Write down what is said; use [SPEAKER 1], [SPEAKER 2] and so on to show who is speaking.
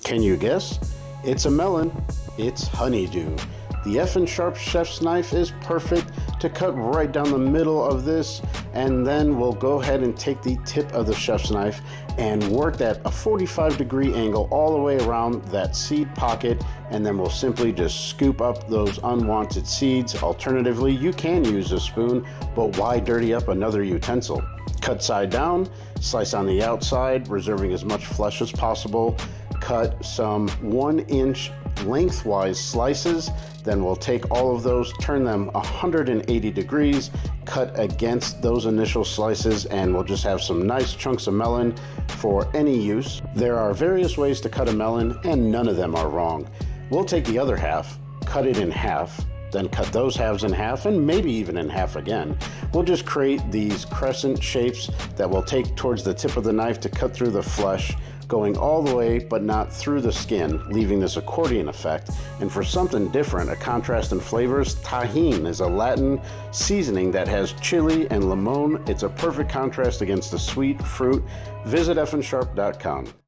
[SPEAKER 1] Can you guess? It's a melon. It's honeydew. The F&' Sharp chef's knife is perfect to cut right down the middle of this, and then we'll go ahead and take the tip of the chef's knife and work that a 45-degree angle all the way around that seed pocket, and then we'll simply just scoop up those unwanted seeds. Alternatively, you can use a spoon, but why dirty up another utensil? Cut side down, slice on the outside, reserving as much flesh as possible. Cut some 1-inch lengthwise slices. Then we'll take all of those, turn them 180 degrees, cut against those initial slices, and we'll just have some nice chunks of melon for any use. There are various ways to cut a melon, and none of them are wrong. We'll take the other half, cut it in half, then cut those halves in half, and maybe even in half again. We'll just create these crescent shapes that we'll take towards the tip of the knife to cut through the flesh, going all the way but not through the skin, leaving this accordion effect. And for something different, a contrast in flavors, Tajin is a Latin seasoning that has chili and limon. It's a perfect contrast against the sweet fruit. Visit fnsharp.com.